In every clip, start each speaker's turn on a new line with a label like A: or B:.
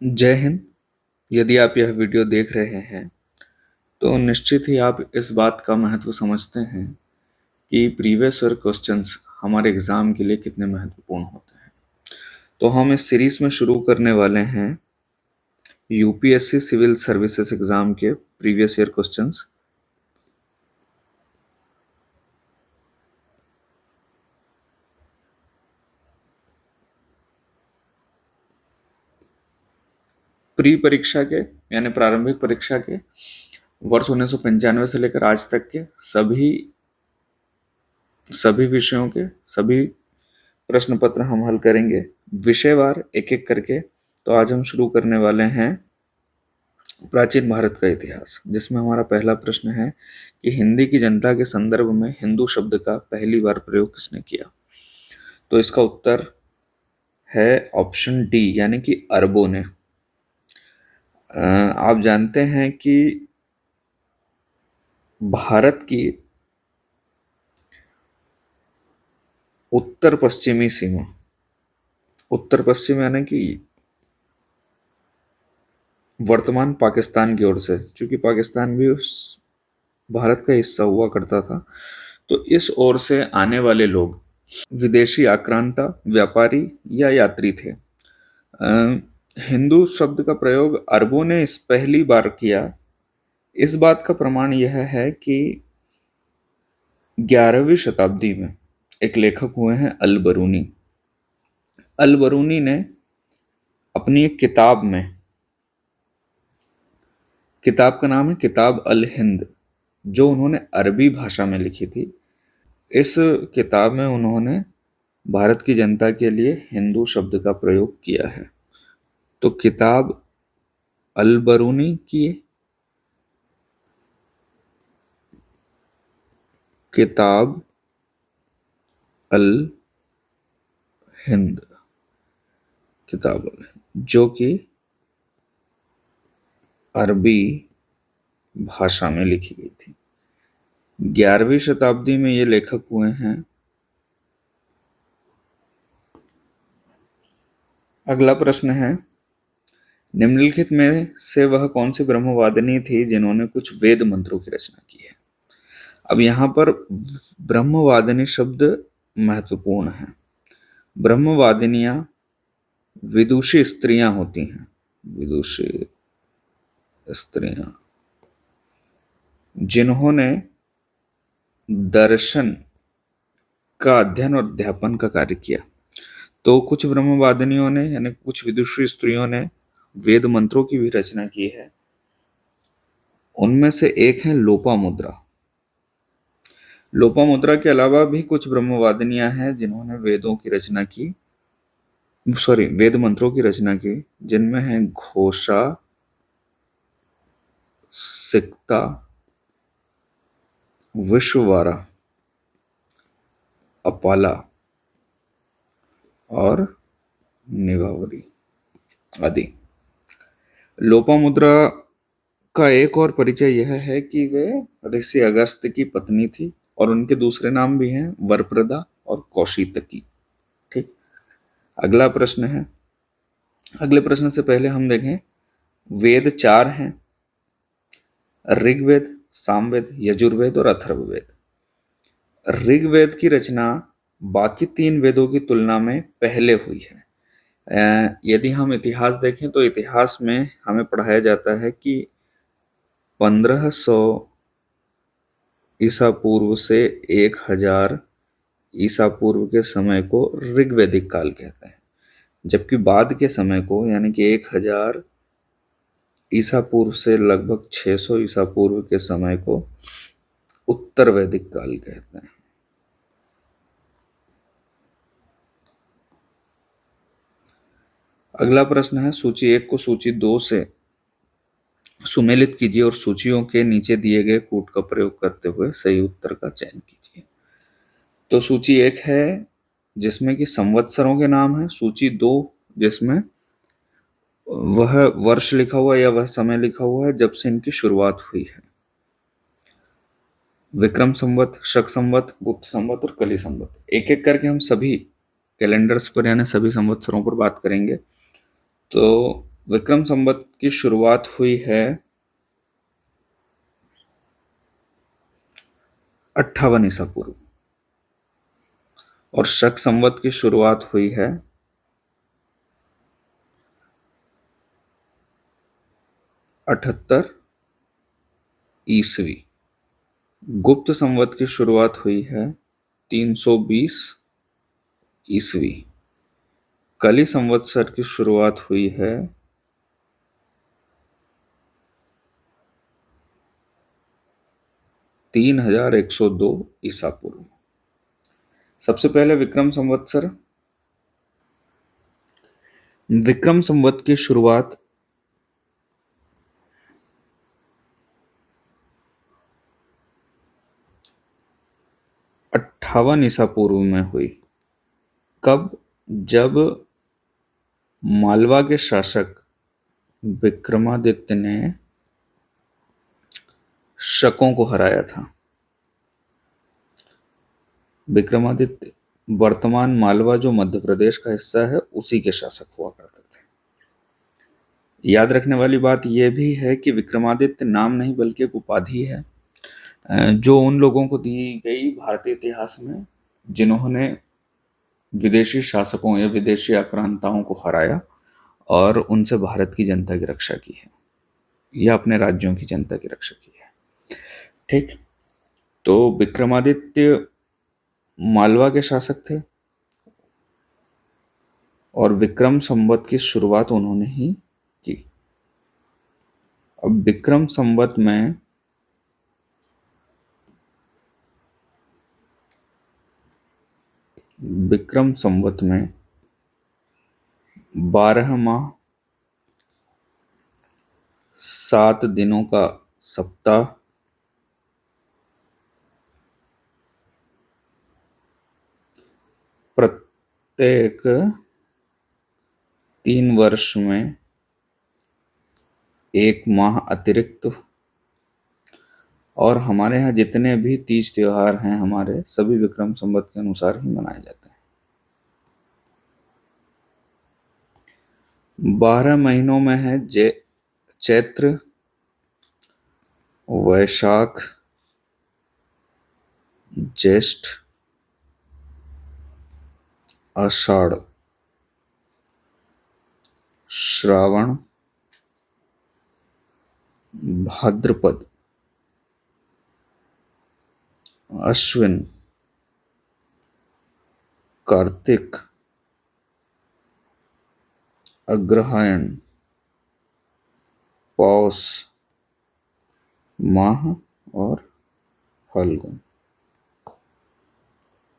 A: जय हिंद। यदि आप यह वीडियो देख रहे हैं तो निश्चित ही आप इस बात का महत्व समझते हैं कि प्रीवियस ईयर क्वेश्चंस हमारे एग्जाम के लिए कितने महत्वपूर्ण होते हैं। तो हम इस सीरीज में शुरू करने वाले हैं यूपीएससी सिविल सर्विसेज एग्जाम के प्रीवियस ईयर क्वेश्चंस। प्री परीक्षा के यानी प्रारंभिक परीक्षा के वर्ष 1995 से लेकर आज तक के सभी सभी विषयों के सभी प्रश्न पत्र हम हल करेंगे विषयवार एक एक करके। तो आज हम शुरू करने वाले हैं प्राचीन भारत का इतिहास, जिसमें हमारा पहला प्रश्न है कि हिंदी की जनता के संदर्भ में हिंदू शब्द का पहली बार प्रयोग किसने किया। तो इसका उत्तर है ऑप्शन डी यानी कि अरबों ने। आप जानते हैं कि भारत की उत्तर पश्चिमी सीमा, उत्तर पश्चिम यानी कि वर्तमान पाकिस्तान की ओर से, क्योंकि पाकिस्तान भी उस भारत का हिस्सा हुआ करता था, तो इस ओर से आने वाले लोग विदेशी आक्रांता, व्यापारी या यात्री थे। हिंदू शब्द का प्रयोग अरबों ने इस पहली बार किया। इस बात का प्रमाण यह है कि 11वीं शताब्दी में एक लेखक हुए हैं अल बरूनी। अल बरूनी ने अपनी एक किताब में, किताब का नाम है किताब अल हिंद, जो उन्होंने अरबी भाषा में लिखी थी। इस किताब में उन्होंने भारत की जनता के लिए हिंदू शब्द का प्रयोग किया है। तो किताब अल बरूनी की, किताब अल हिंद, किताब अल हिंद, जो कि अरबी भाषा में लिखी गई थी। 11वीं शताब्दी में ये लेखक हुए हैं। अगला प्रश्न है, निम्नलिखित में से वह कौन सी ब्रह्मवादिनी थी जिन्होंने कुछ वेद मंत्रों की रचना की है। अब यहां पर ब्रह्मवादिनी शब्द महत्वपूर्ण है। ब्रह्मवादिनियां विदुषी स्त्रियां होती हैं, विदुषी स्त्रियां जिन्होंने दर्शन का अध्ययन और अध्यापन का कार्य किया। तो कुछ ब्रह्मवादिनियों ने यानी कुछ विदुषी स्त्रियों ने वेद मंत्रों की भी रचना की है। उनमें से एक है लोपामुद्रा। लोपामुद्रा के अलावा भी कुछ ब्रह्मवादिनियां हैं जिन्होंने वेदों की रचना की, सॉरी वेद मंत्रों की रचना की, जिनमें है घोषा, सिक्ता, विश्ववारा, अपाला और निभावरी आदि। लोपामुद्रा का एक और परिचय यह है कि वे ऋषि अगस्त्य की पत्नी थी और उनके दूसरे नाम भी हैं वरप्रदा और कौशितकी। ठीक। अगला प्रश्न है, अगले प्रश्न से पहले हम देखें, वेद चार हैं, ऋग्वेद, सामवेद, यजुर्वेद और अथर्ववेद। ऋग्वेद की रचना बाकी तीन वेदों की तुलना में पहले हुई है। यदि हम इतिहास देखें तो इतिहास में हमें पढ़ाया जाता है कि 1500 ईसा पूर्व से 1000 ईसा पूर्व के समय को ऋग्वैदिक काल कहते हैं, जबकि बाद के समय को यानी कि 1000 ईसा पूर्व से लगभग 600 ईसा पूर्व के समय को उत्तर वैदिक काल कहते हैं। अगला प्रश्न है, सूची एक को सूची दो से सुमेलित कीजिए और सूचियों के नीचे दिए गए कूट का प्रयोग करते हुए सही उत्तर का चयन कीजिए। तो सूची एक है जिसमें कि संवत्सरों के नाम है, सूची दो जिसमें वह वर्ष लिखा हुआ या वह समय लिखा हुआ है जब से इनकी शुरुआत हुई है। विक्रम संवत, शक संवत, गुप्त संवत और कली संवत। एक एक करके हम सभी कैलेंडर्स पर यानी सभी संवत्सरों पर बात करेंगे। तो विक्रम संवत की शुरुआत हुई है 58 ईसा पूर्व और शक संवत की शुरुआत हुई है 78 ईसवी। गुप्त संवत की शुरुआत हुई है 320 ईसवी। कली संवत्सर की शुरुआत हुई है 3102 ईसा पूर्व। सबसे पहले विक्रम संवत्सर। विक्रम संवत की शुरुआत 58 ईसा पूर्व में हुई। कब? जब मालवा के शासक विक्रमादित्य ने शकों को हराया था। विक्रमादित्य वर्तमान मालवा जो मध्य प्रदेश का हिस्सा है उसी के शासक हुआ करते थे। याद रखने वाली बात यह भी है कि विक्रमादित्य नाम नहीं बल्कि एक उपाधि है जो उन लोगों को दी गई भारतीय इतिहास में जिन्होंने विदेशी शासकों या विदेशी आक्रांताओं को हराया और उनसे भारत की जनता की रक्षा की है या अपने राज्यों की जनता की रक्षा की है। ठीक। तो विक्रमादित्य मालवा के शासक थे और विक्रम संवत की शुरुआत उन्होंने ही की। अब विक्रम संवत में 12 माह 7 दिनों का सप्ताह, प्रत्येक 3 वर्ष में 1 माह अतिरिक्त, और हमारे यहाँ जितने भी तीज त्योहार हैं हमारे सभी विक्रम संवत के अनुसार ही मनाए जाते हैं। 12 महीनों में है चैत्र, वैशाख, ज्येष्ठ, आषाढ़, श्रावण, भाद्रपद, अश्विन, कार्तिक, अग्रहायण, पौष माह और फाल्गुन।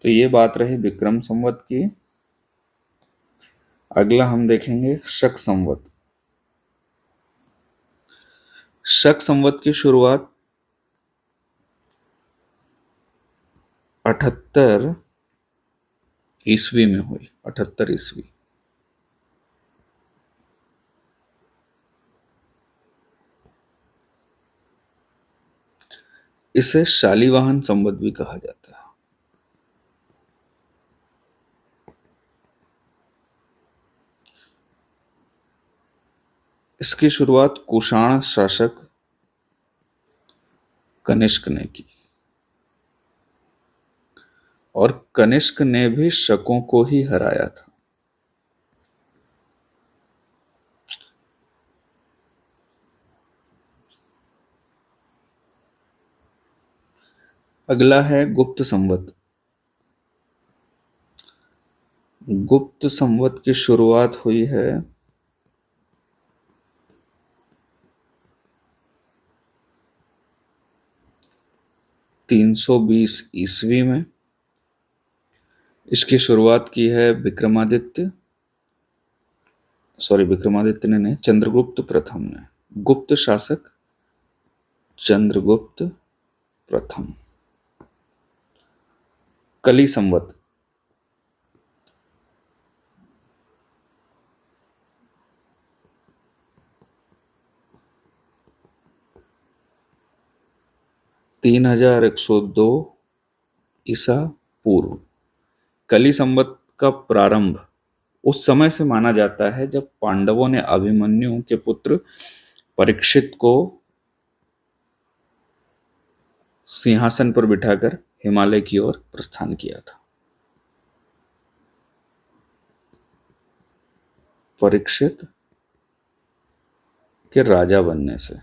A: तो ये बात रही विक्रम संवत की। अगला हम देखेंगे शक संवत। शक संवत की शुरुआत 78 ईस्वी में हुई। 78 ईस्वी। इसे शालिवाहन संवत भी कहा जाता है। इसकी शुरुआत कुषाण शासक कनिष्क ने की और कनिष्क ने भी शकों को ही हराया था। अगला है गुप्त संवत। गुप्त संवत की शुरुआत हुई है 320 ईस्वी में। इसकी शुरुआत की है विक्रमादित्य ने नहीं, चंद्रगुप्त प्रथम ने। गुप्त शासक चंद्रगुप्त प्रथम। कली संवत। तीन 3102 ईसा पूर्व। कली संवत का प्रारंभ उस समय से माना जाता है जब पांडवों ने अभिमन्यु के पुत्र परीक्षित को सिंहासन पर बिठाकर हिमालय की ओर प्रस्थान किया था। परीक्षित के राजा बनने से।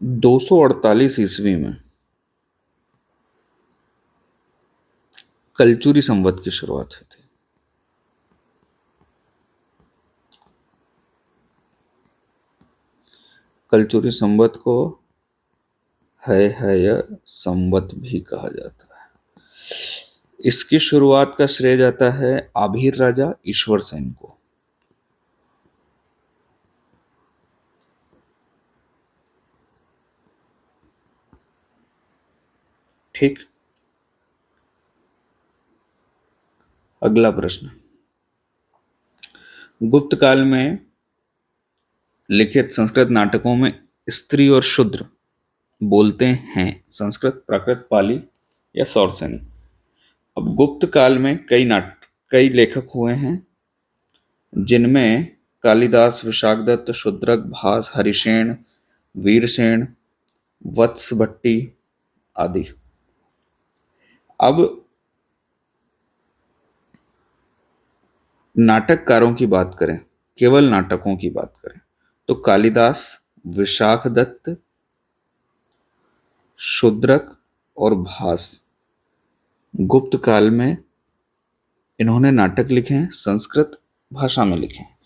A: दो सौ 248 ईस्वी में कलचुरी संवत की शुरुआत हुई थी। कलचुरी संवत को है संवत भी कहा जाता है। इसकी शुरुआत का श्रेय जाता है आभीर राजा ईश्वर सेन को। ठीक। अगला प्रश्न, गुप्त काल में लिखित संस्कृत नाटकों में स्त्री और शूद्र बोलते हैं संस्कृत, प्राकृत, पाली या सौरसेनी। अब गुप्त काल में कई लेखक हुए हैं जिनमें कालिदास, विशाखदत्त, शूद्रक, भास, हरिसेन, वीरसेन, वत्स भट्टी आदि। अब नाटककारों की बात करें, केवल नाटकों की बात करें, तो कालिदास, विशाखदत्त, शूद्रक और भास गुप्त काल में इन्होंने नाटक लिखे हैं, संस्कृत भाषा में लिखे हैं।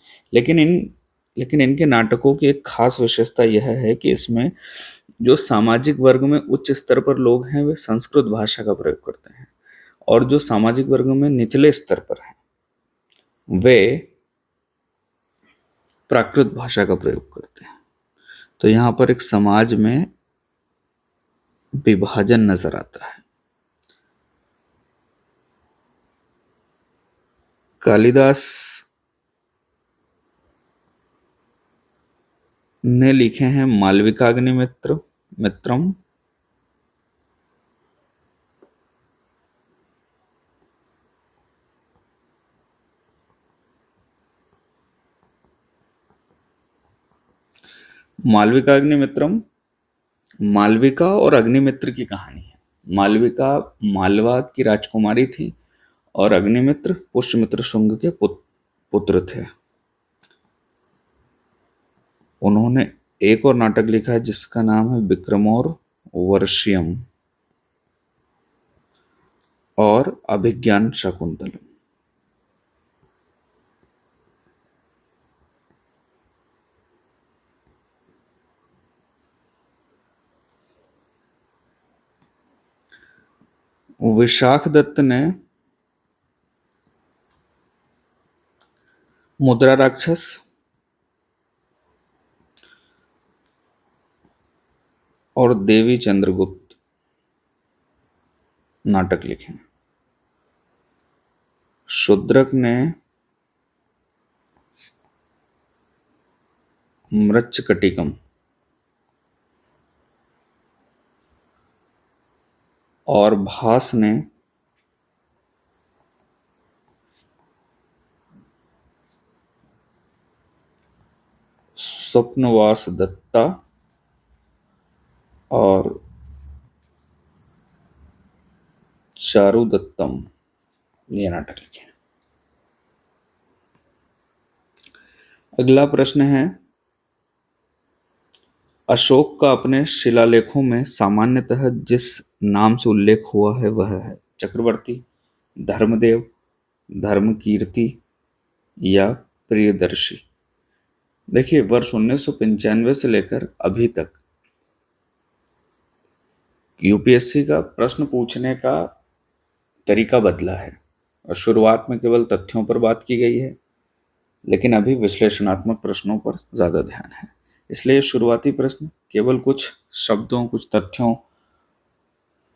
A: लेकिन इनके नाटकों की एक खास विशेषता यह है कि इसमें जो सामाजिक वर्ग में उच्च स्तर पर लोग हैं वे संस्कृत भाषा का प्रयोग करते हैं, और जो सामाजिक वर्ग में निचले स्तर पर हैं वे प्राकृत भाषा का प्रयोग करते हैं। तो यहां पर एक समाज में विभाजन नजर आता है। कालिदास ने लिखे हैं मित्रम, मालविकाग्निमित्रम। मालविका और अग्निमित्र की कहानी है। मालविका मालवा की राजकुमारी थी और अग्निमित्र पुष्यमित्र शुंग के पुत्र थे। उन्होंने एक और नाटक लिखा है जिसका नाम है विक्रमोर वर्षियम और अभिज्ञान शकुंतलम। विशाखदत्त ने मुद्रा राक्षस और देवी चंद्रगुप्त नाटक लिखे। शूद्रक ने मृच्छकटिकम और भास ने स्वप्नवास दत्ता और चारुदत्तम ये नाटक लिखे। अगला प्रश्न है, अशोक का अपने शिलालेखों में सामान्यतः जिस नाम से उल्लेख हुआ है वह है चक्रवर्ती, धर्मदेव, धर्मकीर्ति या प्रियदर्शी। देखिए, वर्ष 1995 से लेकर अभी तक यूपीएससी का प्रश्न पूछने का तरीका बदला है और शुरुआत में केवल तथ्यों पर बात की गई है, लेकिन अभी विश्लेषणात्मक प्रश्नों पर ज्यादा ध्यान है। इसलिए शुरुआती प्रश्न केवल कुछ शब्दों, कुछ तथ्यों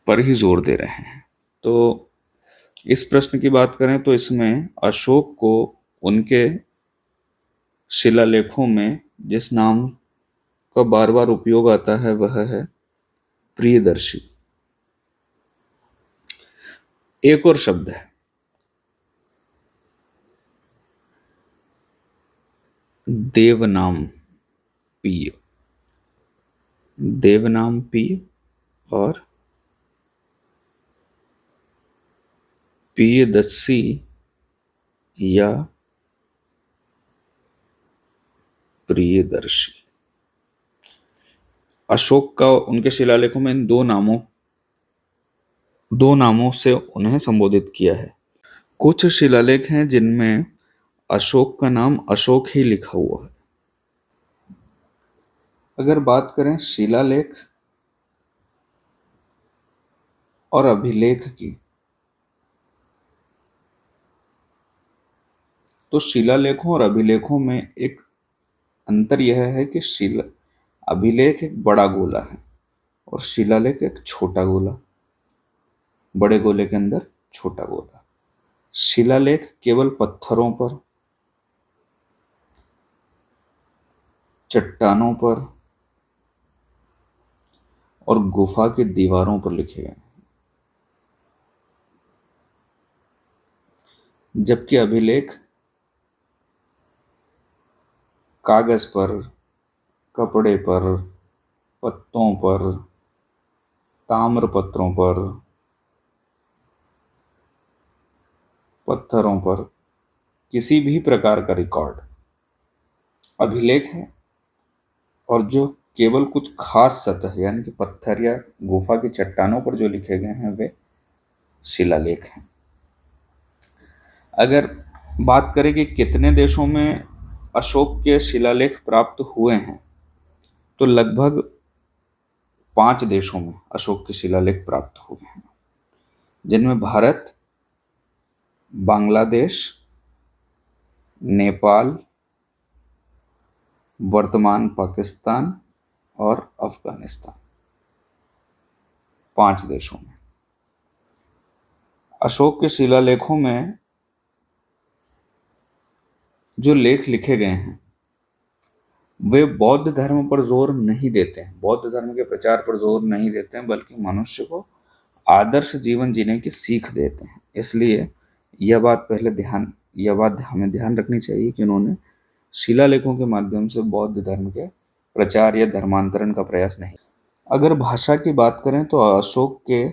A: पर ही जोर दे रहे हैं। तो इस प्रश्न की बात करें तो इसमें अशोक को उनके शिलालेखों में जिस नाम का बार बार उपयोग आता है वह है प्रियदर्शी। एक और शब्द है देवनाम पिय। देवनाम पिय और पियदर्शी या प्रियदर्शी। अशोक का उनके शिलालेखों में इन दो नामों से उन्हें संबोधित किया है। कुछ शिलालेख हैं जिनमें अशोक का नाम अशोक ही लिखा हुआ है। अगर बात करें शिलालेख और अभिलेख की, तो शिलालेखों और अभिलेखों में एक अंतर यह है कि अभिलेख एक बड़ा गोला है और शिलालेख एक छोटा गोला। बड़े गोले के अंदर छोटा गोला। शिलालेख केवल पत्थरों पर, चट्टानों पर और गुफा की दीवारों पर लिखे गए, जबकि अभिलेख कागज पर, कपड़े पर, पत्तों पर, ताम्र पत्रों पर, पत्थरों पर, किसी भी प्रकार का रिकॉर्ड अभिलेख है। और जो केवल कुछ खास सतह यानी कि पत्थर या गुफा की चट्टानों पर जो लिखे गए हैं वे शिलालेख हैं। अगर बात करें कि कितने देशों में अशोक के शिलालेख प्राप्त हुए हैं, तो लगभग 5 देशों में अशोक के शिलालेख प्राप्त हुए हैं, जिनमें भारत, बांग्लादेश, नेपाल, वर्तमान पाकिस्तान और अफगानिस्तान। 5 देशों में अशोक के शिलालेखों में जो लेख लिखे गए हैं वे बौद्ध धर्म पर जोर नहीं देते हैं, बौद्ध धर्म के प्रचार पर जोर नहीं देते हैं, बल्कि मनुष्य को आदर्श जीवन जीने की सीख देते हैं। इसलिए यह बात हमें ध्यान रखनी चाहिए कि उन्होंने शिलालेखों के माध्यम से बौद्ध धर्म के प्रचार या धर्मांतरण का प्रयास नहीं। अगर भाषा की बात करें तो अशोक के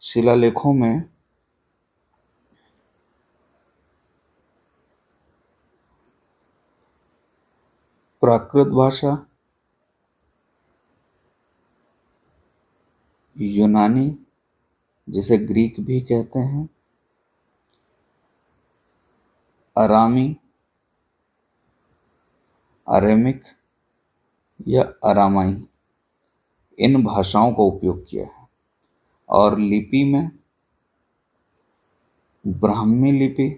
A: शिलालेखों में प्राकृत भाषा, यूनानी जिसे ग्रीक भी कहते हैं, अरामी, अरेमिक या अरामाई, इन भाषाओं का उपयोग किया है। और लिपि में ब्राह्मी लिपि,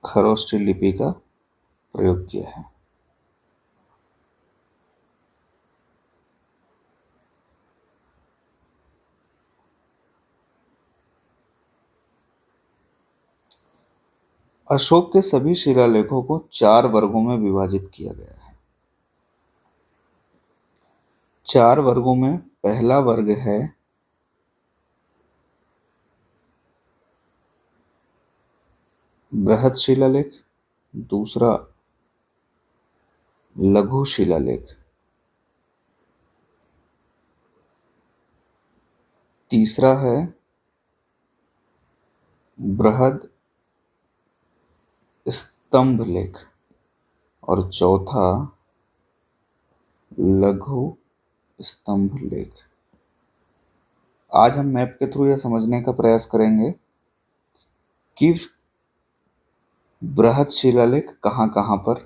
A: खरोष्ठी लिपि का प्रयोग किया है। अशोक के सभी शिलालेखों को 4 वर्गों में विभाजित किया गया है। 4 वर्गों में पहला वर्ग है बृहद शिलालेख, दूसरा लघु शिलालेख, तीसरा है बृहद स्तंभ लेख और चौथा लघु स्तंभ लेख। आज हम मैप के थ्रू यह समझने का प्रयास करेंगे कि बृहद शिलालेख कहाँ कहाँ पर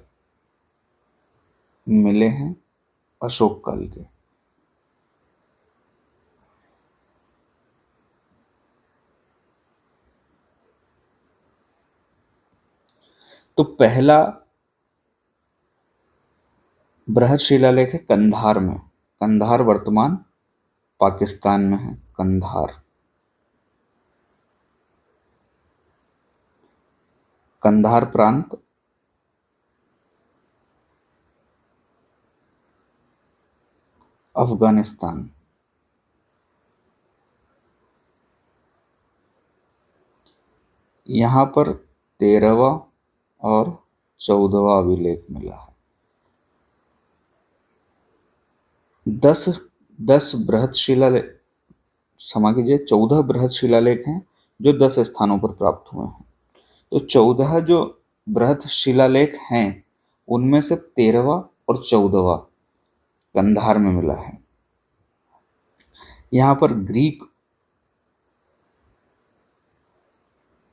A: मिले हैं अशोक काल के। तो पहला बृहद शिलालेख है कंधार में। कंधार वर्तमान पाकिस्तान में है। कंधार प्रांत अफगानिस्तान। यहाँ पर 13वां और 14वां अभिलेख मिला है। 10 10 बृहद शिलालेख, क्षमा कीजिए, 14 बृहद शिलालेख हैं जो 10 स्थानों पर प्राप्त हुए हैं। तो 14 जो बृहद शिलालेख हैं उनमें से 13वां और 14वां कंधार में मिला है। यहाँ पर ग्रीक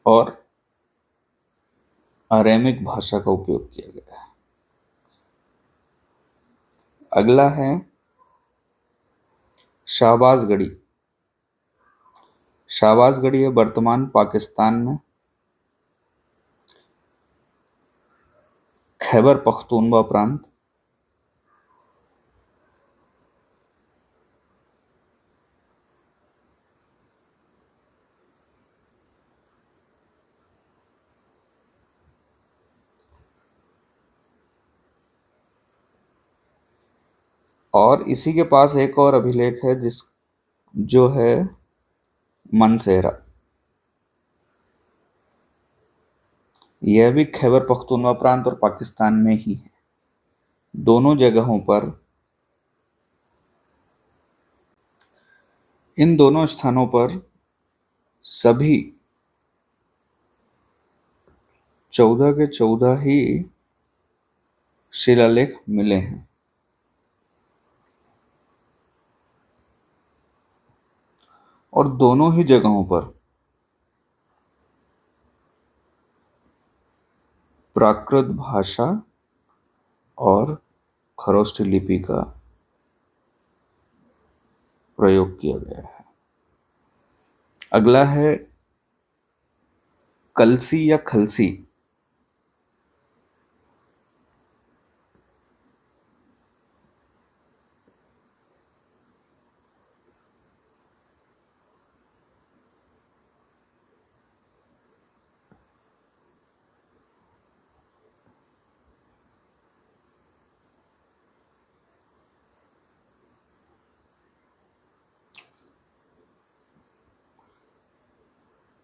A: और अरेमिक भाषा का उपयोग किया गया है। अगला है शाहबाजगढ़ी। शाहबाजगढ़ी है वर्तमान पाकिस्तान में खैबर पख्तूनवा प्रांत, और इसी के पास एक और अभिलेख है जिस जो है मनसेरा। यह भी खैबर पख्तूनवा प्रांत और पाकिस्तान में ही है। दोनों जगहों पर, इन दोनों स्थानों पर सभी 14 के 14 ही शिलालेख मिले हैं। और दोनों ही जगहों पर प्राकृत भाषा और खरोष्ठी लिपि का प्रयोग किया गया है। अगला है कलसी या खलसी।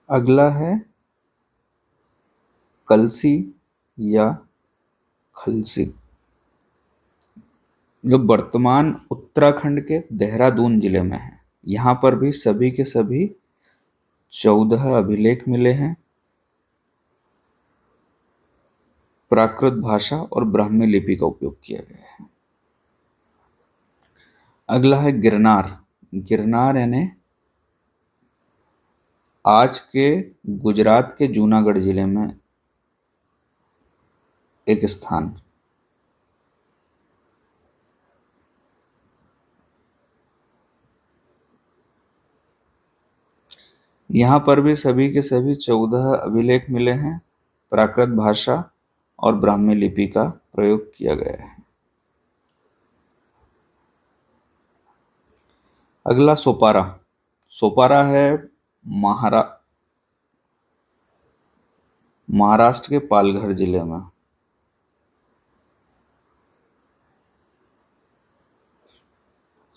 A: अगला है कलसी या खलसी, जो वर्तमान उत्तराखंड के देहरादून जिले में है। यहाँ पर भी सभी के सभी 14 अभिलेख मिले हैं। प्राकृत भाषा और ब्राह्मी लिपि का उपयोग किया गया है। अगला है गिरनार। गिरनार यानी आज के गुजरात के जूनागढ़ जिले में एक स्थान। यहाँ पर भी सभी के सभी 14 अभिलेख मिले हैं। प्राकृत भाषा और ब्राह्मी लिपि का प्रयोग किया गया है। अगला सोपारा। सोपारा है महाराष्ट्र के पालघर जिले में।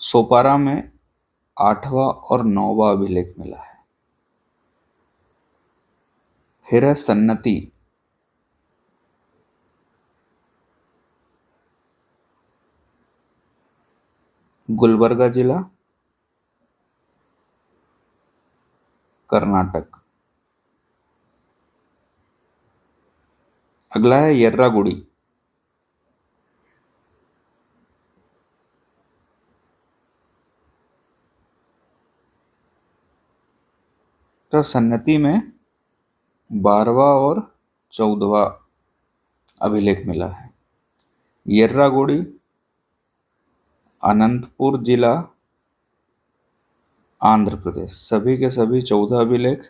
A: सोपारा में 8वां और 9वां अभिलेख मिला है। फिर है सन्नती। गुलबर्गा जिला, कर्नाटक। अगला है यर्रागुड़ी। तो सन्नती में 12वां और 14वां अभिलेख मिला है। यर्रागुड़ी अनंतपुर जिला, आंध्र प्रदेश। सभी के सभी 14 अभिलेख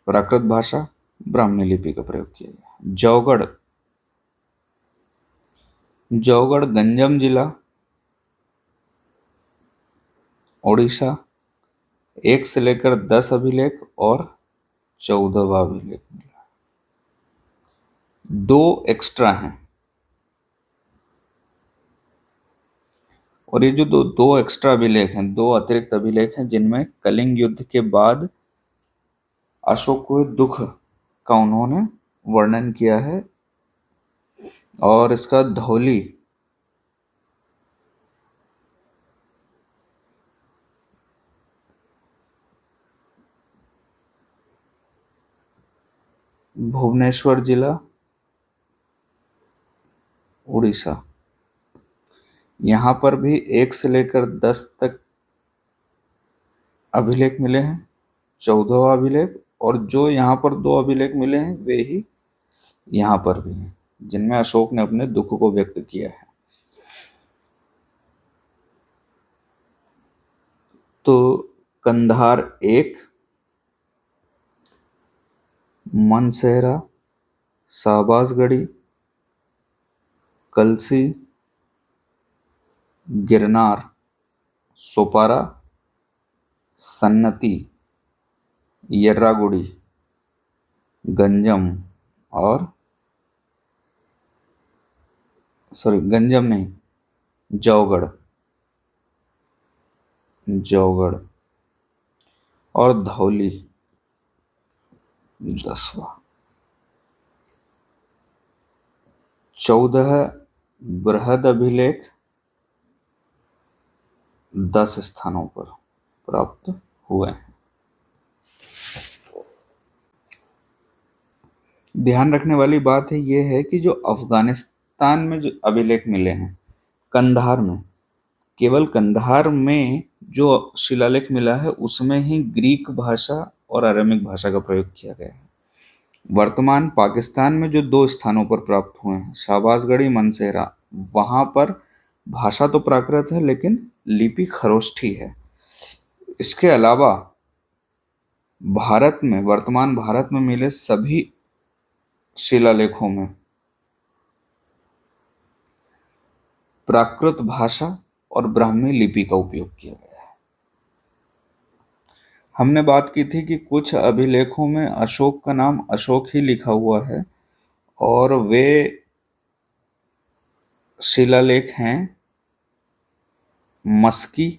A: प्राकृत भाषा ब्राह्मी लिपि का प्रयोग किया गया। जौगढ़। जौगढ़ गंजम जिला, ओडिशा। 1 से लेकर 10 अभिलेख और 14वां अभिलेख मिला। 2 एक्स्ट्रा हैं। और ये जो दो दो एक्स्ट्रा अभिलेख हैं, दो अतिरिक्त अभिलेख हैं, जिनमें कलिंग युद्ध के बाद अशोक को दुख का उन्होंने वर्णन किया है। और इसका धौली भुवनेश्वर जिला, उड़ीसा। यहाँ पर भी 1 से लेकर 10 तक अभिलेख मिले हैं, 14वां अभिलेख। और जो यहाँ पर 2 अभिलेख मिले हैं वे ही यहाँ पर भी हैं, जिनमें अशोक ने अपने दुख को व्यक्त किया है। तो कंधार 1, मनसेहरा, शाहबाजगढ़ी, कलसी, गिरनार, सोपारा, सन्नती, यर्रागुड़ी, गंजम और गंजम नहीं, जौगढ़, जौगढ़ और धौली 10वां। 14 बृहद अभिलेख 10 स्थानों पर प्राप्त हुए हैं। ध्यान रखने वाली बात है यह है कि जो अफगानिस्तान में जो अभिलेख मिले हैं, कंधार में, केवल कंधार में जो शिलालेख मिला है उसमें ही ग्रीक भाषा और अरेमिक भाषा का प्रयोग किया गया है। वर्तमान पाकिस्तान में जो 2 स्थानों पर प्राप्त हुए हैं, शाहबाजगढ़ी, मनसेहरा, वहां पर भाषा तो प्राकृत है लेकिन लिपि खरोष्ठी है। इसके अलावा भारत में, वर्तमान भारत में मिले सभी शिलालेखों में प्राकृत भाषा और ब्राह्मी लिपि का उपयोग किया गया है। हमने बात की थी कि कुछ अभिलेखों में अशोक का नाम अशोक ही लिखा हुआ है, और वे शिलालेख हैं मस्की,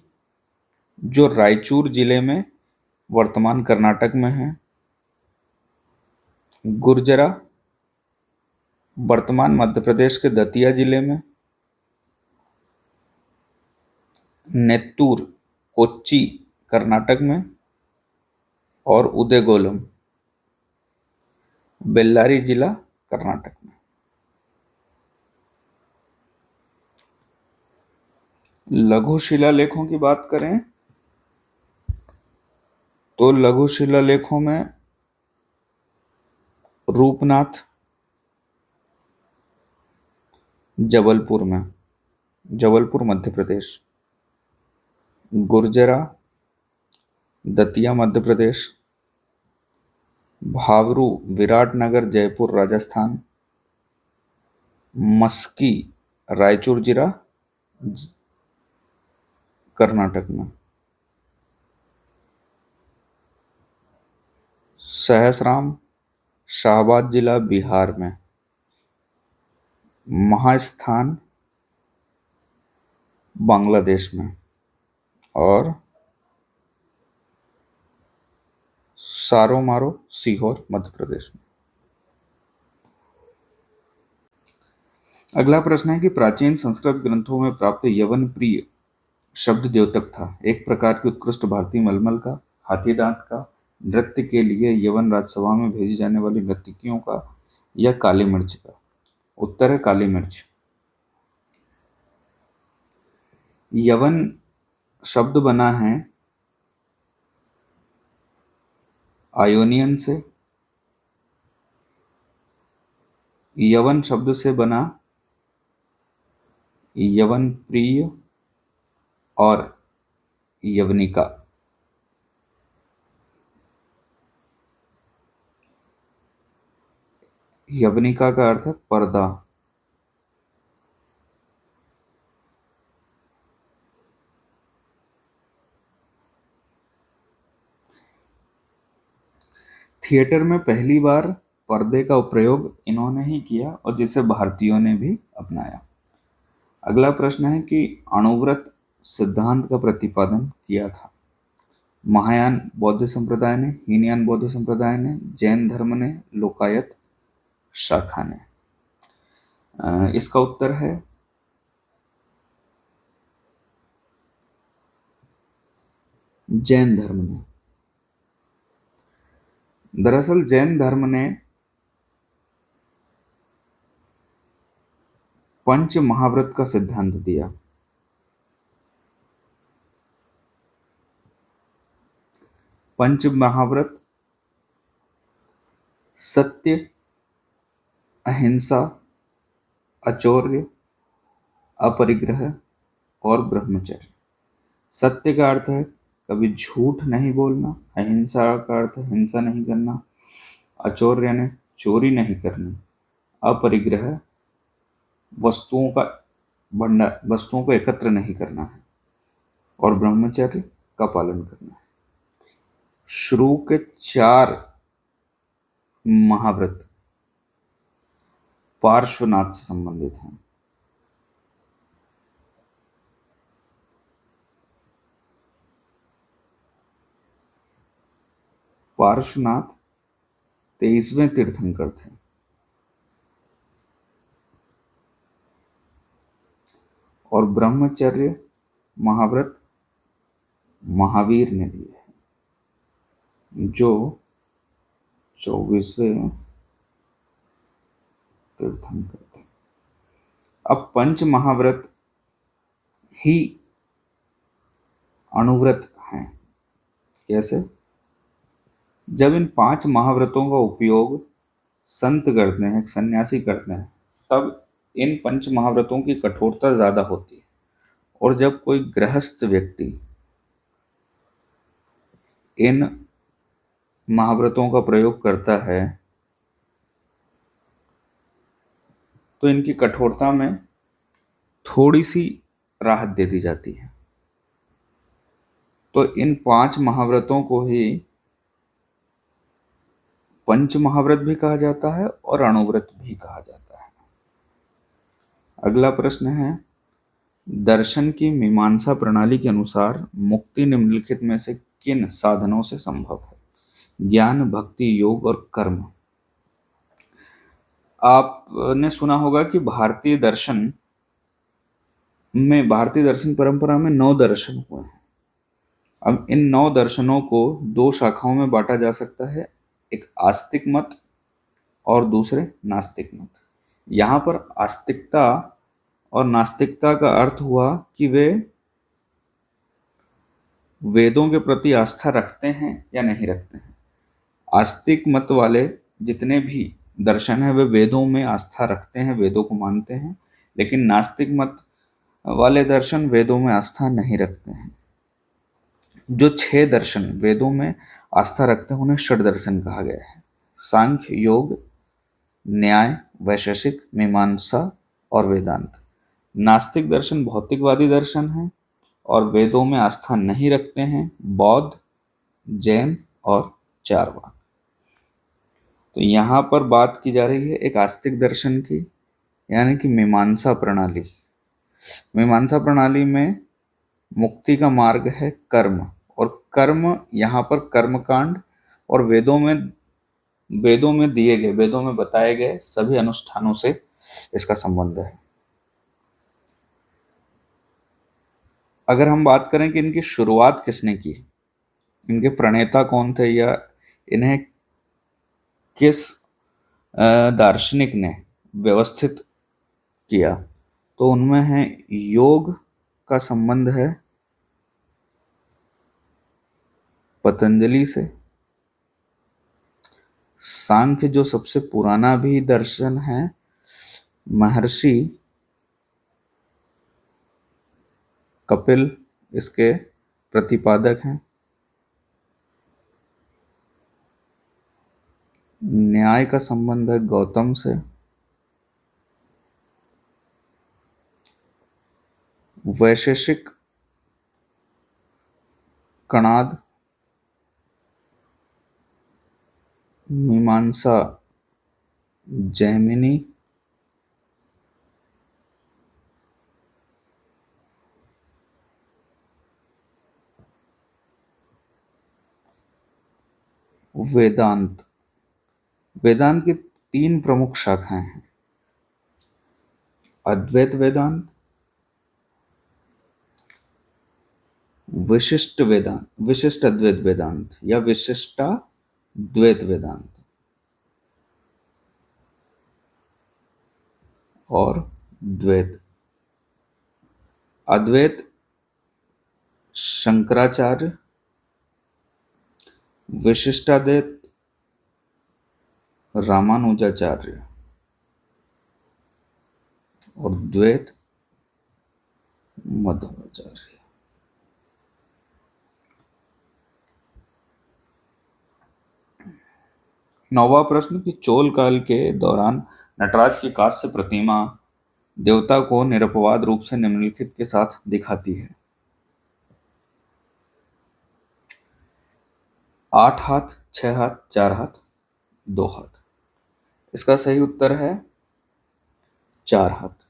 A: जो रायचूर जिले में, वर्तमान कर्नाटक में है, गुर्जरा, वर्तमान मध्य प्रदेश के दतिया जिले में, नेत्तूर, कोच्चि, कर्नाटक में, और उदयगोलम, बेल्लारी जिला, कर्नाटक में। लघु शिलालेखों की बात करें तो लघु शिलालेखों में रूपनाथ, जबलपुर में, जबलपुर मध्य प्रदेश, गुर्जरा, दतिया मध्य प्रदेश, भावरू, विराटनगर, जयपुर, राजस्थान, मस्की, रायचूर जिला, कर्नाटक में, सहसराम, शाहबाद जिला, बिहार में, महास्थान, बांग्लादेश में, और सारोमारो, सीहोर, मध्य प्रदेश में। अगला प्रश्न है कि प्राचीन संस्कृत ग्रंथों में प्राप्त यवन प्रिय शब्द द्योतक था, एक प्रकार की उत्कृष्ट भारतीय मलमल का, हाथी दांत का, नृत्य के लिए यवन राजसभा में भेजी जाने वाली नर्तकियों का, या काली मिर्च का। उत्तर है काली मिर्च। यवन शब्द बना है आयोनियन से, यवन शब्द से बना यवन प्रिय और यवनिका। यवनिका का अर्थ है पर्दा। थिएटर में पहली बार पर्दे का प्रयोग इन्होंने ही किया और जिसे भारतीयों ने भी अपनाया। अगला प्रश्न है कि अणुव्रत सिद्धांत का प्रतिपादन किया था? महायान बौद्ध संप्रदाय ने, हीनयान बौद्ध संप्रदाय ने, जैन धर्म ने, लोकायत शाखा ने। इसका उत्तर है जैन धर्म ने। दरअसल जैन धर्म ने पंच महाव्रत का सिद्धांत दिया। पंच महाव्रत सत्य, अहिंसा, अचौर्य, अपरिग्रह और ब्रह्मचर्य। सत्य का अर्थ है कभी झूठ नहीं बोलना, अहिंसा का अर्थ है हिंसा नहीं करना, अचौर्य ने चोरी नहीं करनी, अपरिग्रह वस्तुओं को एकत्र नहीं करना है, और ब्रह्मचर्य का पालन करना है। शुरू के 4 महाव्रत पार्श्वनाथ से संबंधित हैं। पार्श्वनाथ 23वें तीर्थंकर थे। और ब्रह्मचर्य महाव्रत महावीर ने दिए हैं, जो 24वें तीर्थंकर थे। अब पंच महाव्रत ही अणुव्रत हैं। कैसे? जब इन 5 महाव्रतों का उपयोग संत करते हैं, सन्यासी करते हैं, तब इन पंच महाव्रतों की कठोरता ज्यादा होती है। और जब कोई गृहस्थ व्यक्ति इन महाव्रतों का प्रयोग करता है तो इनकी कठोरता में थोड़ी सी राहत दे दी जाती है। तो इन 5 महाव्रतों को ही पंच महाव्रत भी कहा जाता है और अणुव्रत भी कहा जाता है। अगला प्रश्न है, दर्शन की मीमांसा प्रणाली के अनुसार मुक्ति निम्नलिखित में से किन साधनों से संभव है? ज्ञान, भक्ति, योग और कर्म। आपने सुना होगा कि भारतीय दर्शन परंपरा में 9 दर्शन हुए हैं। अब इन 9 दर्शनों को 2 शाखाओं में बांटा जा सकता है, एक आस्तिक मत और दूसरे नास्तिक मत। यहाँ पर आस्तिकता और नास्तिकता का अर्थ हुआ कि वे वेदों के प्रति आस्था रखते हैं या नहीं रखते हैं। आस्तिक मत वाले जितने भी दर्शन है वे वेदों में आस्था रखते हैं, वेदों को मानते हैं, लेकिन नास्तिक मत वाले दर्शन वेदों में आस्था नहीं रखते हैं। जो 6 दर्शन वेदों में आस्था रखते हैं उन्हें षड दर्शन कहा गया है। सांख्य, योग, न्याय, वैशेषिक, मीमांसा और वेदांत। नास्तिक दर्शन भौतिकवादी दर्शन है और वेदों में आस्था नहीं रखते हैं, बौद्ध, जैन और चारवाक। तो यहाँ पर बात की जा रही है एक आस्तिक दर्शन की, यानी कि मीमांसा प्रणाली। मीमांसा प्रणाली में मुक्ति का मार्ग है कर्म, और कर्म यहाँ पर कर्मकांड और वेदों में दिए गए, वेदों में बताए गए सभी अनुष्ठानों से इसका संबंध है। अगर हम बात करें कि इनकी शुरुआत किसने की, इनके प्रणेता कौन थे या इन्हें किस दार्शनिक ने व्यवस्थित किया, तो उनमें है योग का संबंध है पतंजलि से। सांख्य जो सबसे पुराना भी दर्शन है, महर्षि कपिल इसके प्रतिपादक हैं। न्याय का संबंध है गौतम से। वैशेषिक कणाद, मीमांसा जैमिनी, वेदांत। वेदांत की तीन प्रमुख शाखाएं हैं: अद्वैत वेदांत, विशिष्ट वेदांत, विशिष्ट अद्वैत वेदांत या विशिष्टाद्वैत वेदांत, और द्वैत। अद्वैत शंकराचार्य, विशिष्टाद्वैत रामानुजाचार्य, और द्वैत मध्वाचार्य। नौवां प्रश्न कि चोल काल के दौरान नटराज की कांस्य प्रतिमा देवता को निरपवाद रूप से निम्नलिखित के साथ दिखाती है: 8 हाथ, 6 हाथ, 4 हाथ, 2 हाथ। इसका सही उत्तर है 4 हाथ।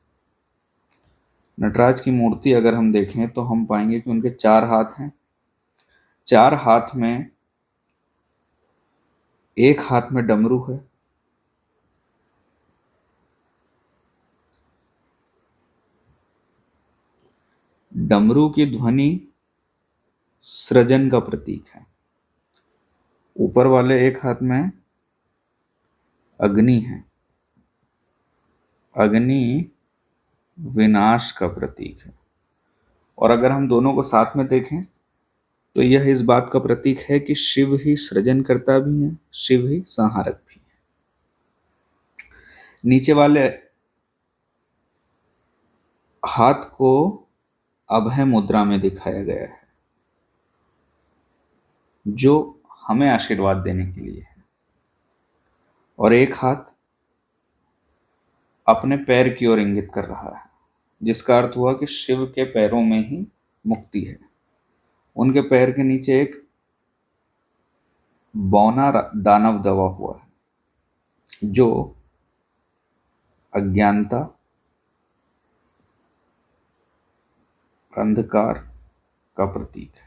A: नटराज की मूर्ति अगर हम देखें तो हम पाएंगे कि उनके 4 हाथ हैं। 4 हाथ में एक हाथ में डमरू है, डमरू की ध्वनि सृजन का प्रतीक है। ऊपर वाले एक हाथ में अग्नि है, अग्नि विनाश का प्रतीक है। और अगर हम दोनों को साथ में देखें तो यह इस बात का प्रतीक है कि शिव ही सृजन करता भी है, शिव ही संहारक भी है। नीचे वाले हाथ को अभय मुद्रा में दिखाया गया है, जो हमें आशीर्वाद देने के लिए है। और एक हाथ अपने पैर की ओर इंगित कर रहा है, जिसका अर्थ हुआ कि शिव के पैरों में ही मुक्ति है। उनके पैर के नीचे एक बौना दानव दबा हुआ है, जो अज्ञानता, अंधकार का प्रतीक है।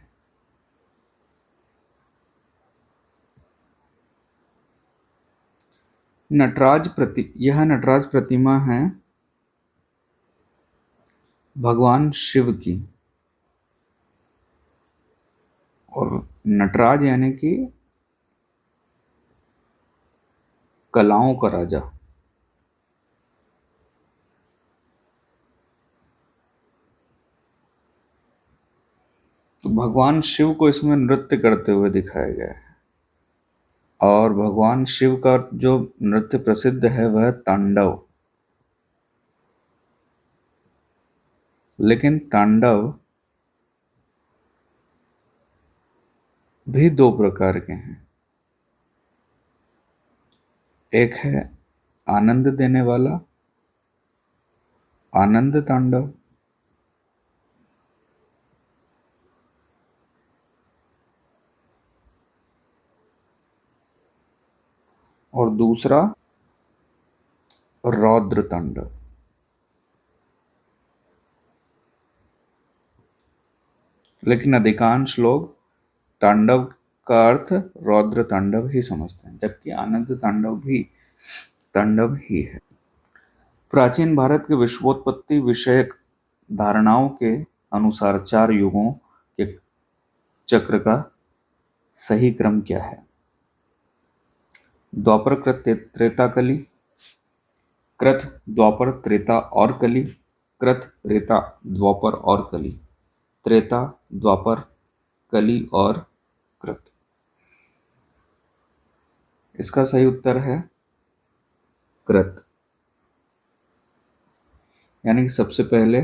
A: यह नटराज प्रतिमा है भगवान शिव की। और नटराज यानी कि कलाओं का राजा। तो भगवान शिव को इसमें नृत्य करते हुए दिखाया गया है। और भगवान शिव का जो नृत्य प्रसिद्ध है वह तांडव। लेकिन तांडव भी दो प्रकार के हैं। एक है आनंद देने वाला, आनंद तांडव, और दूसरा रौद्र तांडव। लेकिन अधिकांश लोग तांडव का अर्थ रौद्र तांडव ही समझते हैं, जबकि आनंद तांडव भी तांडव ही है। प्राचीन भारत के विश्वोत्पत्ति विषयक धारणाओं के अनुसार 4 युगों के चक्र का सही क्रम क्या है? द्वापर, कृत, त्रेता, कली, कृत, द्वापर, त्रेता और कली, कृत, त्रेता, द्वापर और कली, त्रेता, द्वापर, कली और कृत। इसका सही उत्तर है कृत। यानी कि सबसे पहले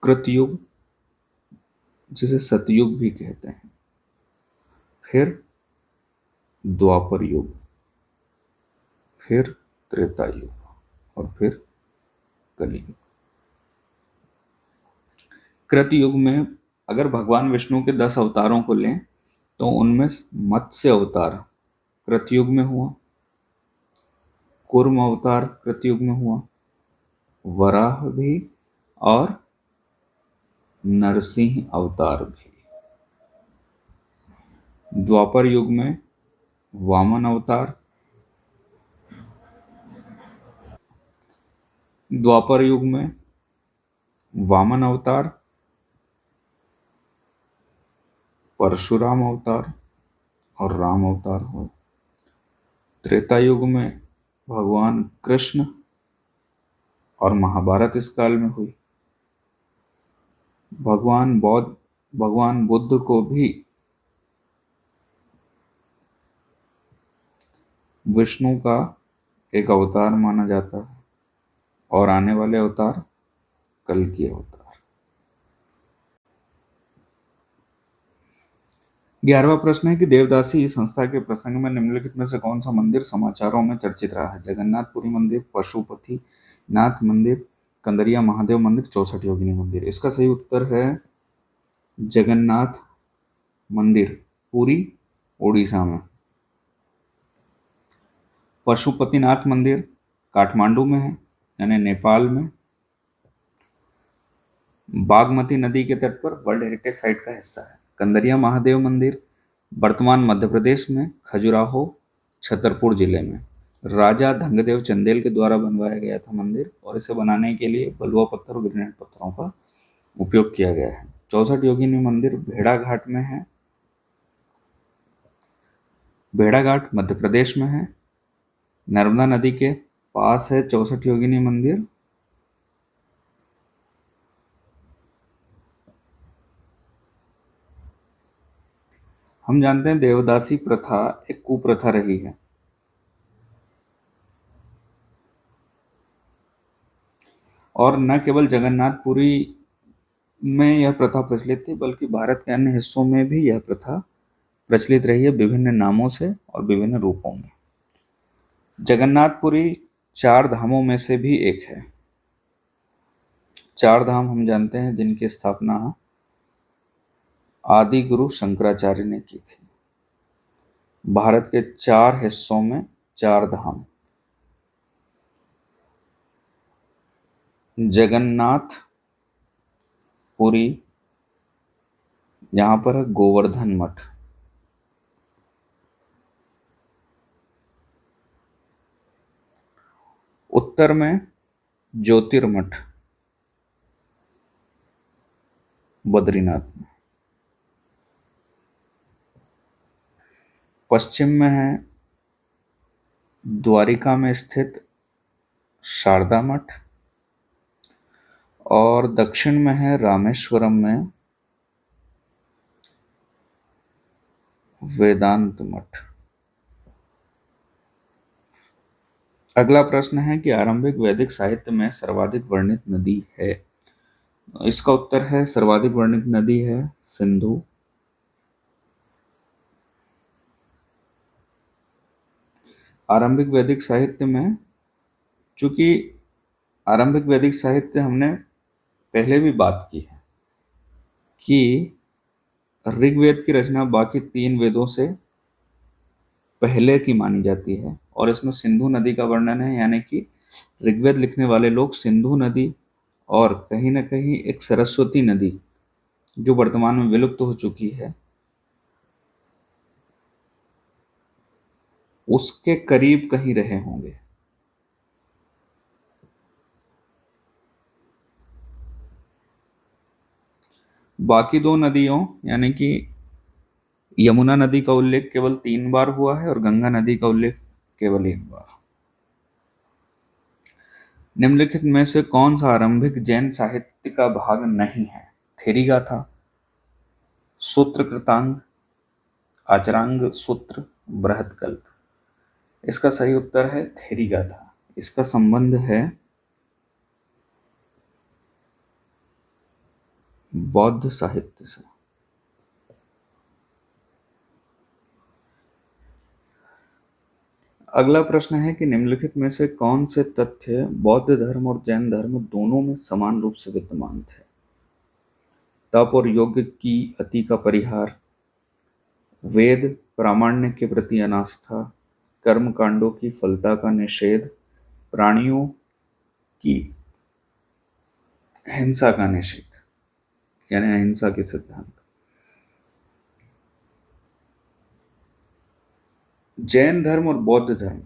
A: कृतयुग, जिसे सतयुग भी कहते हैं, फिर द्वापर युग, फिर त्रेता युग और फिर कलयुग। कृत युग में अगर भगवान विष्णु के 10 अवतारों को लें तो उनमें मत्स्य अवतार कृतयुग में हुआ, कूर्म अवतार कृतयुग में हुआ, वराह भी, और नरसिंह अवतार भी। द्वापर युग में वामन अवतार, द्वापर युग में वामन अवतार, परशुराम अवतार और राम अवतार हुए। त्रेता युग में भगवान कृष्ण और महाभारत इस काल में हुई। भगवान बुद्ध को भी विष्णु का एक अवतार माना जाता है और आने वाले अवतार कल की अवतार। 11वां प्रश्न है कि देवदासी संस्था के प्रसंग में निम्नलिखित में से कौन सा मंदिर समाचारों में चर्चित रहा है? जगन्नाथपुरी मंदिर, पशुपति नाथ मंदिर, कंदरिया महादेव मंदिर, 64 योगिनी मंदिर। इसका सही उत्तर है जगन्नाथ मंदिर, पुरी, उड़ीसा में। पशुपतिनाथ मंदिर काठमांडू में है, यानी नेपाल में। बागमती नदी के तट पर वर्ल्ड हेरिटेज साइट का हिस्सा है। कंदरिया महादेव मंदिर वर्तमान मध्य प्रदेश में खजुराहो, छतरपुर जिले में। राजा धंगदेव चंदेल के द्वारा बनवाया गया था मंदिर और इसे बनाने के लिए बलुआ पत्थर और ग्रेनाइट पत्थरों का उपयोग किया गया है। 64 योगिनी मंदिर भेड़ाघाट में है। भेड़ाघाट मध्य प्रदेश में है। नर्मदा नदी के पास है 64 योगिनी मंदिर। हम जानते हैं देवदासी प्रथा एक कुप्रथा रही है और न केवल जगन्नाथपुरी में यह प्रथा प्रचलित थी बल्कि भारत के अन्य हिस्सों में भी यह प्रथा प्रचलित रही है, विभिन्न नामों से और विभिन्न रूपों में। जगन्नाथपुरी 4 धामों में से भी एक है। 4 धाम हम जानते हैं जिनकी स्थापना आदि गुरु शंकराचार्य ने की थी। भारत के 4 हिस्सों में 4 धाम। जगन्नाथ पुरी, यहाँ पर है गोवर्धन मठ। उत्तर में ज्योतिर्मठ बद्रीनाथ में। पश्चिम में है द्वारिका में स्थित शारदा मठ और दक्षिण में है रामेश्वरम में वेदांत मठ। अगला प्रश्न है कि आरंभिक वैदिक साहित्य में सर्वाधिक वर्णित नदी है। इसका उत्तर है सर्वाधिक वर्णित नदी है सिंधु। आरंभिक वैदिक साहित्य में, चूंकि आरंभिक वैदिक साहित्य हमने पहले भी बात की है कि ऋग्वेद की रचना बाकी 3 वेदों से पहले की मानी जाती है और इसमें सिंधु नदी का वर्णन है, यानी कि ऋग्वेद लिखने वाले लोग सिंधु नदी और कहीं ना कहीं एक सरस्वती नदी जो वर्तमान में विलुप्त हो चुकी है उसके करीब कहीं रहे होंगे। बाकी 2 नदियों यानी कि यमुना नदी का उल्लेख केवल 3 बार हुआ है और गंगा नदी का उल्लेख केवल 1 बार। निम्नलिखित में से कौन सा आरंभिक जैन साहित्य का भाग नहीं है? थेरीगाथा, सूत्र कृतांग, आचरांग सूत्र, बृहत्कल्प। इसका सही उत्तर है थेरीगाथा। इसका संबंध है बौद्ध साहित्य से। अगला प्रश्न है कि निम्नलिखित में से कौन से तथ्य बौद्ध धर्म और जैन धर्म दोनों में समान रूप से विद्यमान थे? तप और योग की अति का परिहार, वेद प्रामाण्य के प्रति अनास्था, कर्म कांडों की फलता का निषेध, प्राणियों की हिंसा का निषेध, यानी अहिंसा के सिद्धांत। जैन धर्म और बौद्ध धर्म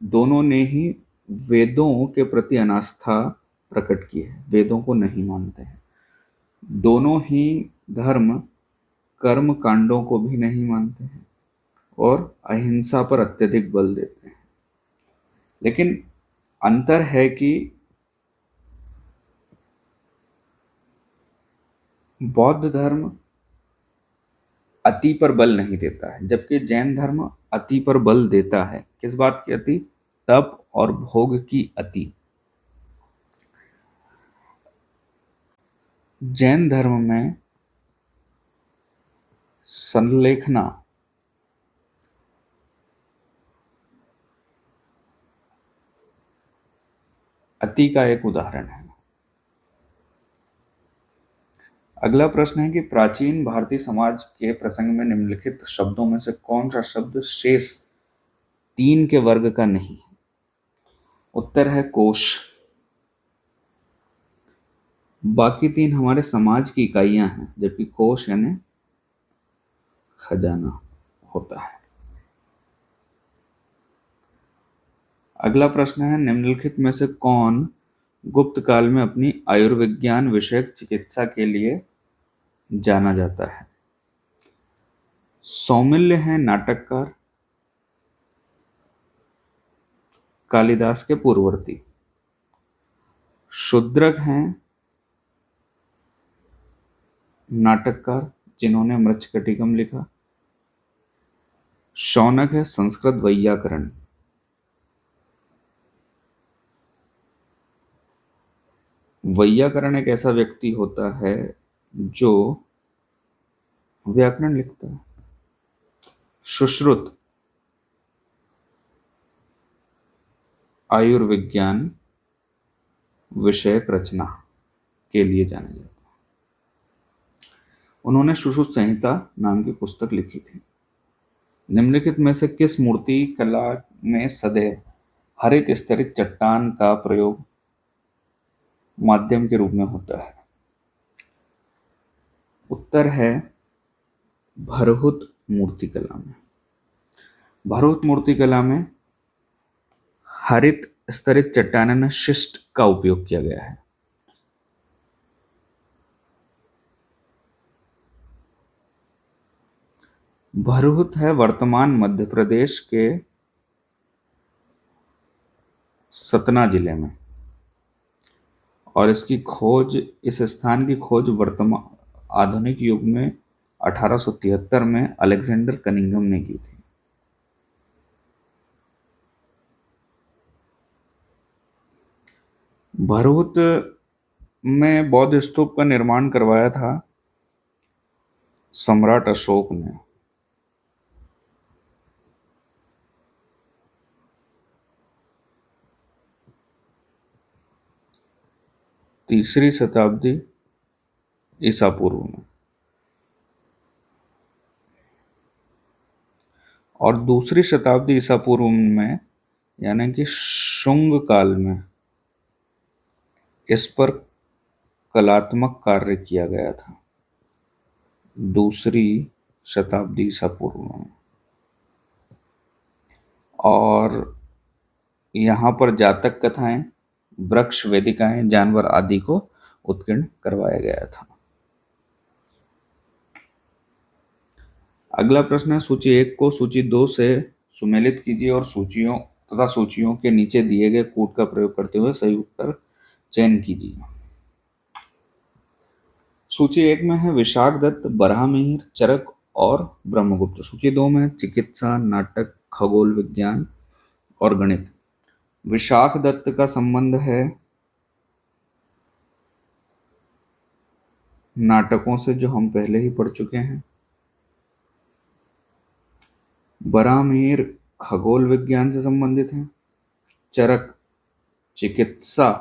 A: दोनों ने ही वेदों के प्रति अनास्था प्रकट की है, वेदों को नहीं मानते हैं। दोनों ही धर्म कर्म कांडों को भी नहीं मानते हैं और अहिंसा पर अत्यधिक बल देते हैं। लेकिन अंतर है कि बौद्ध धर्म अति पर बल नहीं देता है, जबकि जैन धर्म अति पर बल देता है। किस बात की अति? तप और भोग की अति। जैन धर्म में संलेखना अति का एक उदाहरण है। अगला प्रश्न है कि प्राचीन भारतीय समाज के प्रसंग में निम्नलिखित शब्दों में से कौन सा शब्द शेष तीन के वर्ग का नहीं है? उत्तर है कोश। बाकी तीन हमारे समाज की इकाइयां हैं, जबकि कोश यानी खजाना होता है। अगला प्रश्न है निम्नलिखित में से कौन गुप्त काल में अपनी आयुर्विज्ञान विषयक चिकित्सा के लिए जाना जाता है? सौमिल्य है नाटककार, कालिदास के पूर्ववर्ती। शूद्रक हैं नाटककार जिन्होंने मृच्छकटिकम लिखा। शौनक है संस्कृत वैयाकरण। वैयाकरण एक ऐसा व्यक्ति होता है जो व्याकरण लिखता है। सुश्रुत आयुर्विज्ञान विषयक रचना के लिए जाना जाता है। उन्होंने सुश्रुत संहिता नाम की पुस्तक लिखी थी। निम्नलिखित में से किस मूर्ति कला में सदैव हरित स्तरित चट्टान का प्रयोग माध्यम के रूप में होता है? उत्तर है भरहुत मूर्तिकला में। भरहुत मूर्तिकला में हरित स्तरित चट्टानन शिष्ट का उपयोग किया गया है। भरहुत है वर्तमान मध्य प्रदेश के सतना जिले में, और इसकी खोज, इस स्थान की खोज वर्तमान आधुनिक युग में 1873 में अलेक्जेंडर कनिंघम ने की थी। भरहुत में बौद्ध स्तूप का निर्माण करवाया था सम्राट अशोक ने। तीसरी शताब्दी ईसा पूर्व में, और दूसरी शताब्दी ईसा पूर्व में यानी कि शुंग काल में इस पर कलात्मक कार्य किया गया था। दूसरी शताब्दी ईसा पूर्व में, और यहाँ पर जातक कथाएं, वृक्ष वेदिकाएं, जानवर आदि को उत्कीर्ण करवाया गया था। अगला प्रश्न है सूची 1 को सूची 2 से सुमेलित कीजिए और सूचियों तथा सूचियों के नीचे दिए गए कूट का प्रयोग करते हुए सही उत्तर चयन कीजिए। सूची 1 में है विशाख दत्त, बरहामिहिर, चरक और ब्रह्मगुप्त। सूची 2 में चिकित्सा, नाटक, खगोल विज्ञान और गणित। विशाख दत्त का संबंध है नाटकों से, जो हम पहले ही पढ़ चुके हैं। बरहामिहिर खगोल विज्ञान से संबंधित है। चरक चिकित्सा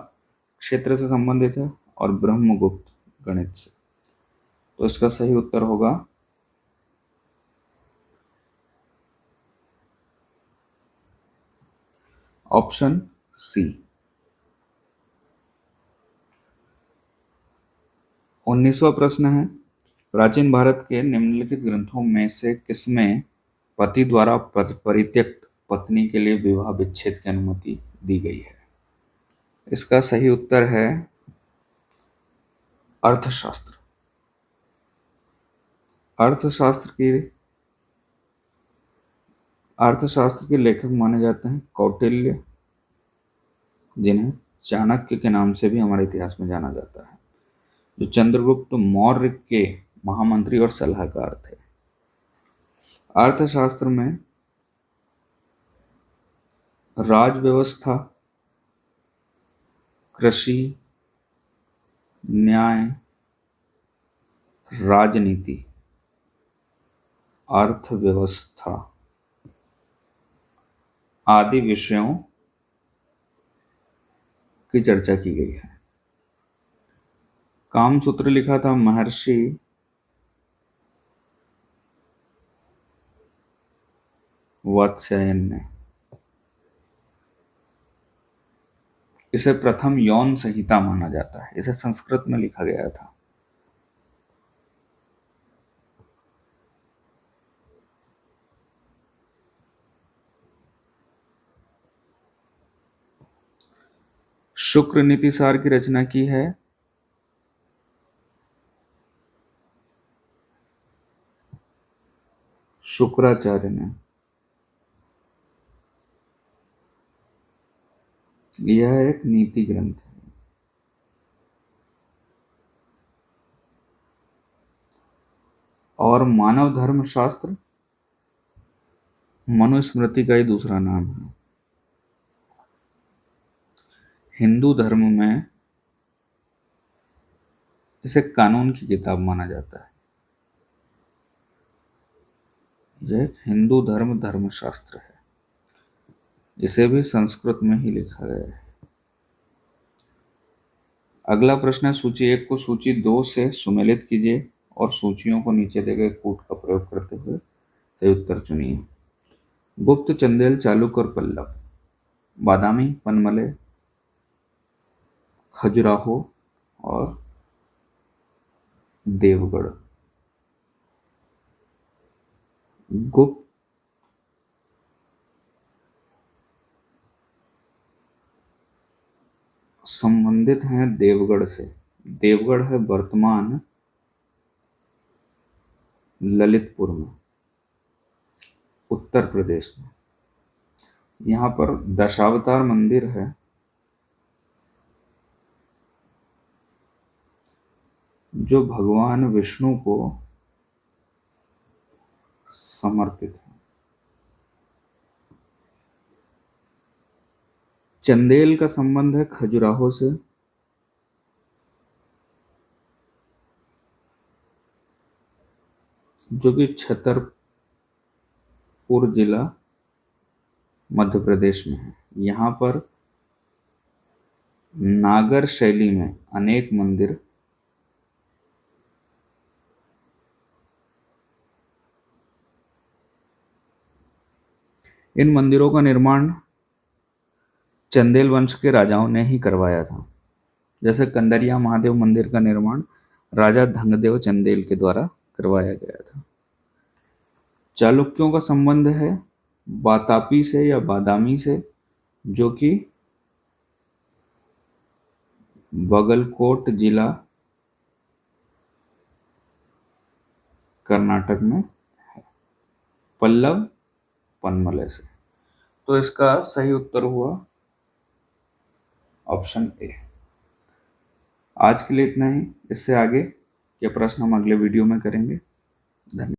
A: क्षेत्र से संबंधित है और ब्रह्मगुप्त गणित से। तो इसका सही उत्तर होगा ऑप्शन सी। 19वां प्रश्न है प्राचीन भारत के निम्नलिखित ग्रंथों में से किसमें पति द्वारा परित्यक्त पत्नी के लिए विवाह विच्छेद की अनुमति दी गई है? इसका सही उत्तर है अर्थशास्त्र। अर्थशास्त्र के लेखक माने जाते हैं कौटिल्य, जिन्हें चाणक्य के नाम से भी हमारे इतिहास में जाना जाता है, जो चंद्रगुप्त मौर्य के महामंत्री और सलाहकार थे। अर्थशास्त्र में राज व्यवस्था, कृषि, न्याय, राजनीति, अर्थव्यवस्था आदि विषयों की चर्चा की गई है। कामसूत्र लिखा था महर्षि वात्स्यायन ने। इसे प्रथम यौन संहिता माना जाता है। इसे संस्कृत में लिखा गया था। शुक्र नीति सार की रचना की है शुक्राचार्य ने। यह एक नीति ग्रंथ है। और मानव धर्म शास्त्र मनुस्मृति का ही दूसरा नाम है। हिंदू धर्म में इसे कानून की किताब माना जाता है। यह एक हिंदू धर्मशास्त्र है। इसे भी संस्कृत में ही लिखा गया है। अगला प्रश्न है, सूची 1 को सूची 2 से सुमेलित कीजिए और सूचियों को नीचे दिए गए कूट का प्रयोग करते हुए सही उत्तर चुनिए। गुप्त, चंदेल, चालुक और पल्लव, बादामी, पनमले, खजुराहो और देवगढ़। गुप्त संबंधित हैं देवगढ़ से। देवगढ़ है वर्तमान ललितपुर में, उत्तर प्रदेश में। यहाँ पर दशावतार मंदिर है, जो भगवान विष्णु को समर्पित है। चंदेल का संबंध है खजुराहो से। जो कि छतरपुर जिला मध्य प्रदेश में है। यहाँ पर नागर शैली में अनेक मंदिर इन मंदिरों का निर्माण चंदेल वंश के राजाओं ने ही करवाया था। जैसे कंदरिया महादेव मंदिर का निर्माण राजा धंगदेव चंदेल के द्वारा करवाया गया था। चालुक्यों का संबंध है बातापी से या बादामी से, जो कि बगलकोट जिला कर्नाटक में है। पल्लव पनमले से। तो इसका सही उत्तर हुआ ऑप्शन ए। आज के लिए इतना ही। इससे आगे के प्रश्न हम अगले वीडियो में करेंगे। धन्यवाद।